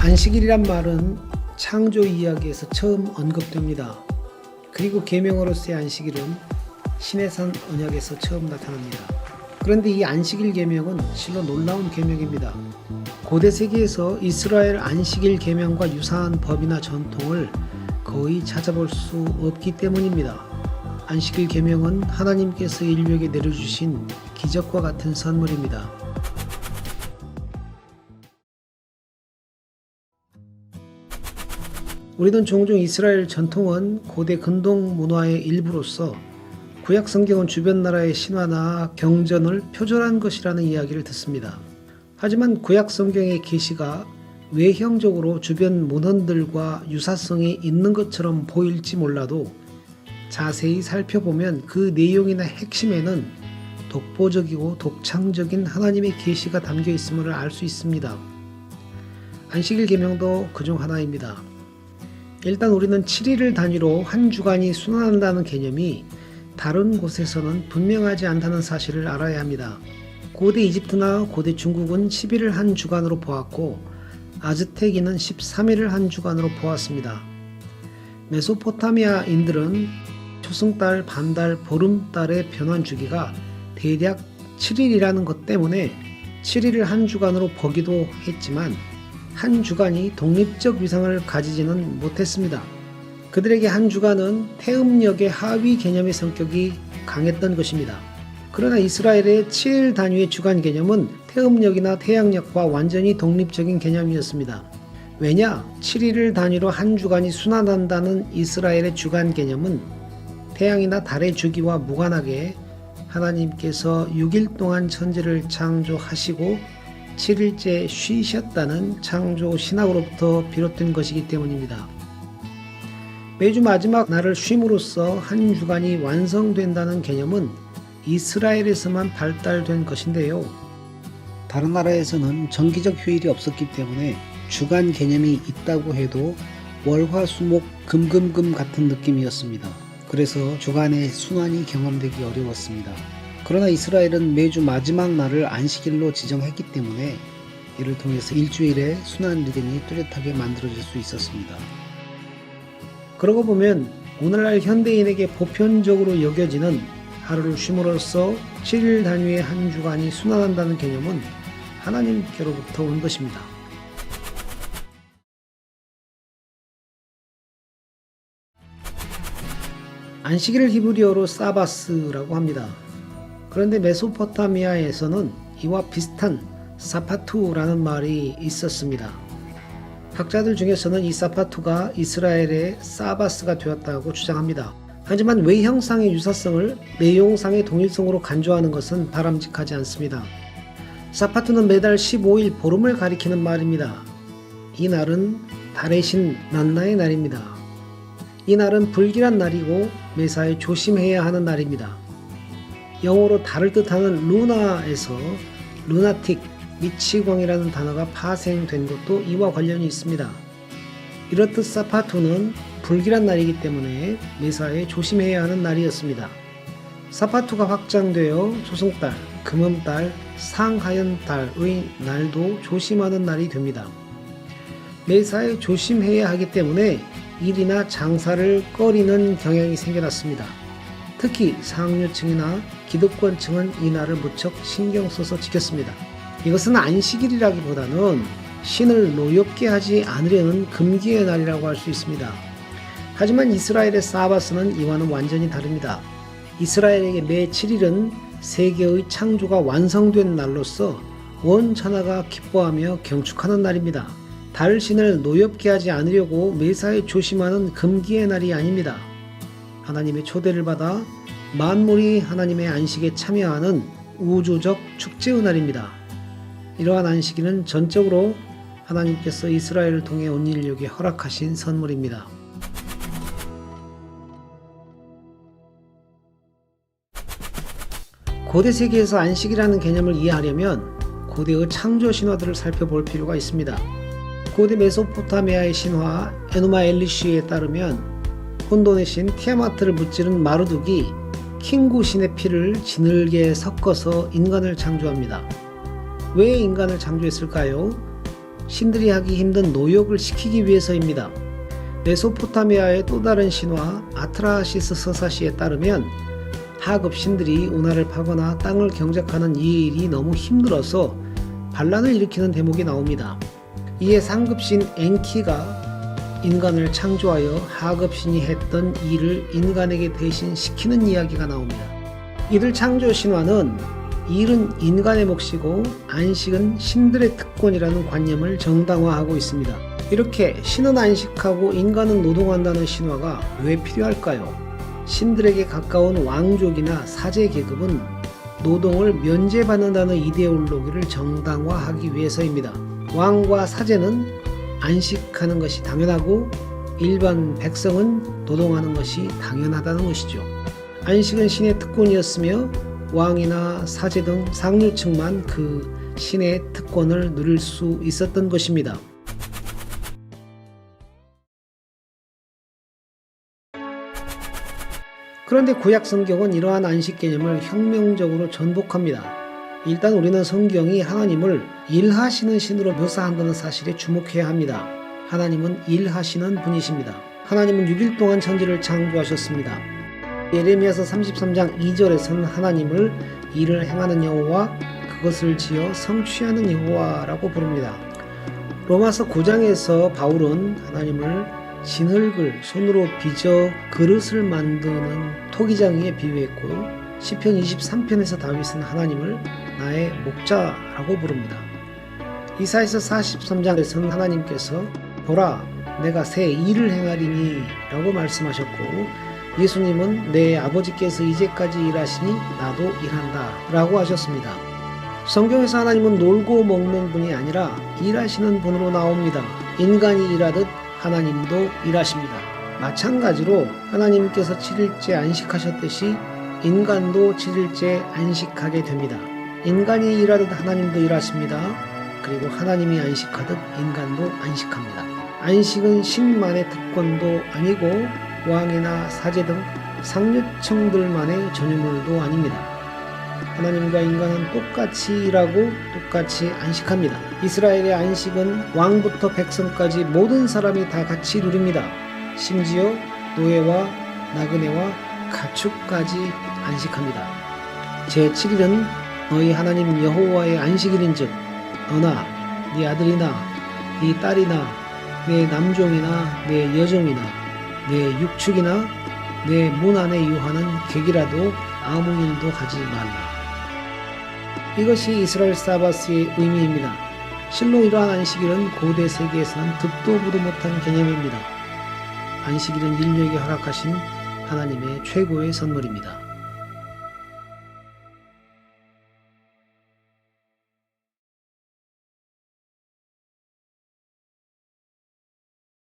안식일이란 말은 창조 이야기에서 처음 언급됩니다. 그리고 계명으로서의 안식일은 시내산 언약에서 처음 나타납니다. 그런데 이 안식일 계명은 실로 놀라운 계명입니다. 고대 세계에서 이스라엘 안식일 계명과 유사한 법이나 전통을 거의 찾아볼 수 없기 때문입니다. 안식일 계명은 하나님께서 인류에게 내려주신 기적과 같은 선물입니다. 우리는 종종 이스라엘 전통은 고대 근동 문화의 일부로서 구약 성경은 주변 나라의 신화나 경전을 표절한 것이라는 이야기를 듣습니다. 하지만 구약 성경의 계시가 외형적으로 주변 문헌들과 유사성이 있는 것처럼 보일지 몰라도 자세히 살펴보면 그 내용이나 핵심에는 독보적이고 독창적인 하나님의 계시가 담겨 있음을 알 수 있습니다. 안식일 계명도 그중 하나입니다. 일단 우리는 7일을 단위로 한 주간이 순환한다는 개념이 다른 곳에서는 분명하지 않다는 사실을 알아야 합니다. 고대 이집트나 고대 중국은 10일을 한 주간으로 보았고 아즈텍인은 13일을 한 주간으로 보았습니다. 메소포타미아인들은 초승달, 반달, 보름달의 변환 주기가 대략 7일이라는 것 때문에 7일을 한 주간으로 보기도 했지만 한 주간이 독립적 위상을 가지지는 못했습니다. 그들에게 한 주간은 태음력의 하위 개념의 성격이 강했던 것입니다. 그러나 이스라엘의 7일 단위의 주간 개념은 태음력이나 태양력과 완전히 독립적인 개념이었습니다. 왜냐? 7일을 단위로 한 주간이 순환한다는 이스라엘의 주간 개념은 태양이나 달의 주기와 무관하게 하나님께서 6일 동안 천지를 창조하시고 7일째 쉬셨다는 창조 신학으로부터 비롯된 것이기 때문입니다. 매주 마지막 날을 쉼으로써 한 주간이 완성된다는 개념은 이스라엘에서만 발달된 것인데요. 다른 나라에서는 정기적 휴일이 없었기 때문에 주간 개념이 있다고 해도 월화수목 금금금 같은 느낌이었습니다. 그래서 주간의 순환이 경험되기 어려웠습니다. 그러나 이스라엘은 매주 마지막 날을 안식일로 지정했기 때문에 이를 통해서 일주일의 순환 리듬이 뚜렷하게 만들어질 수 있었습니다. 그러고 보면 오늘날 현대인에게 보편적으로 여겨지는 하루를 쉼으로써 7일 단위의 한 주간이 순환한다는 개념은 하나님께로부터 온 것입니다. 안식일을 히브리어로 사바스라고 합니다. 그런데 메소포타미아에서는 이와 비슷한 사파투라는 말이 있었습니다. 학자들 중에서는 이 사파투가 이스라엘의 사바스가 되었다고 주장합니다. 하지만 외형상의 유사성을 내용상의 동일성으로 간주하는 것은 바람직하지 않습니다. 사파투는 매달 15일 보름을 가리키는 말입니다. 이 날은 달의 신 난나의 날입니다. 이 날은 불길한 날이고 매사에 조심해야 하는 날입니다. 영어로 달을 뜻하는 루나에서 루나틱, 미치광이라는 단어가 파생된 것도 이와 관련이 있습니다. 이렇듯 사파투는 불길한 날이기 때문에 매사에 조심해야 하는 날이었습니다. 사파투가 확장되어 초승달, 금음달, 상하연달의 날도 조심하는 날이 됩니다. 매사에 조심해야 하기 때문에 일이나 장사를 꺼리는 경향이 생겨났습니다. 특히 상류층이나 기득권층은 이 날을 무척 신경 써서 지켰습니다. 이것은 안식일이라기보다는 신을 노엽게 하지 않으려는 금기의 날이라고 할 수 있습니다. 하지만 이스라엘의 사바스는 이와는 완전히 다릅니다. 이스라엘에게 매 7일은 세계의 창조가 완성된 날로서 온 천하가 기뻐하며 경축하는 날입니다. 달신을 노엽게 하지 않으려고 매사에 조심하는 금기의 날이 아닙니다. 하나님의 초대를 받아 만물이 하나님의 안식에 참여하는 우주적 축제의 날입니다. 이러한 안식일은 전적으로 하나님께서 이스라엘을 통해 온 인류에게 허락하신 선물입니다. 고대 세계에서 안식이라는 개념을 이해하려면 고대의 창조 신화들을 살펴볼 필요가 있습니다. 고대 메소포타미아의 신화 에누마 엘리시에 따르면 혼돈의 신 티아마트를 무찌른 마르둑이 킹구 신의 피를 진흙에 섞어서 인간을 창조합니다. 왜 인간을 창조했을까요? 신들이 하기 힘든 노역을 시키기 위해서입니다. 메소포타미아의 또 다른 신화 아트라시스 서사시에 따르면 하급 신들이 운하를 파거나 땅을 경작하는 이 일이 너무 힘들어서 반란을 일으키는 대목이 나옵니다. 이에 상급신 엔키가 인간을 창조하여 하급신이 했던 일을 인간에게 대신 시키는 이야기가 나옵니다. 이들 창조 신화는 일은 인간의 몫이고 안식은 신들의 특권이라는 관념을 정당화하고 있습니다. 이렇게 신은 안식하고 인간은 노동한다는 신화가 왜 필요할까요? 신들에게 가까운 왕족이나 사제 계급은 노동을 면제받는다는 이데올로기를 정당화하기 위해서입니다. 왕과 사제는 안식하는 것이 당연하고 일반 백성은 노동하는 것이 당연하다는 것이죠. 안식은 신의 특권이었으며 왕이나 사제 등 상류층만 그 신의 특권을 누릴 수 있었던 것입니다. 그런데 구약 성경은 이러한 안식 개념을 혁명적으로 전복합니다. 일단 우리는 성경이 하나님을 일하시는 신으로 묘사한다는 사실에 주목해야 합니다. 하나님은 일하시는 분이십니다. 하나님은 6일 동안 천지를 창조하셨습니다. 예레미야서 33장 2절에서는 하나님을 일을 행하는 여호와, 그것을 지어 성취하는 여호와라고 부릅니다. 로마서 9장에서 바울은 하나님을 진흙을 손으로 빚어 그릇을 만드는 토기장이에 비유했고, 시편 23편에서 다윗은 하나님을 나의 목자라고 부릅니다. 이사야서 43장에서는 하나님께서 보라 내가 새 일을 행하리니 라고 말씀하셨고, 예수님은 내 아버지께서 이제까지 일하시니 나도 일한다 라고 하셨습니다. 성경에서 하나님은 놀고 먹는 분이 아니라 일하시는 분으로 나옵니다. 인간이 일하듯 하나님도 일하십니다. 마찬가지로 하나님께서 7일째 안식하셨듯이 인간도 7일째 안식하게 됩니다. 인간이 일하듯 하나님도 일하십니다. 그리고 하나님이 안식하듯 인간도 안식합니다. 안식은 신만의 특권도 아니고 왕이나 사제 등 상류층들만의 전유물도 아닙니다. 하나님과 인간은 똑같이 일하고 똑같이 안식합니다. 이스라엘의 안식은 왕부터 백성까지 모든 사람이 다 같이 누립니다. 심지어 노예와 나그네와 가축까지 안식합니다. 제7일은 너희 하나님 여호와의 안식일인즉 너나 네 아들이나 네 딸이나 네 남종이나 네 여종이나 내 육축이나 내 문 안에 유하는 객이라도 아무 일도 하지 말라. 이것이 이스라엘 사바스의 의미입니다. 실로 이러한 안식일은 고대 세계에서는 듣도 보도 못한 개념입니다. 안식일은 인류에게 허락하신 하나님의 최고의 선물입니다.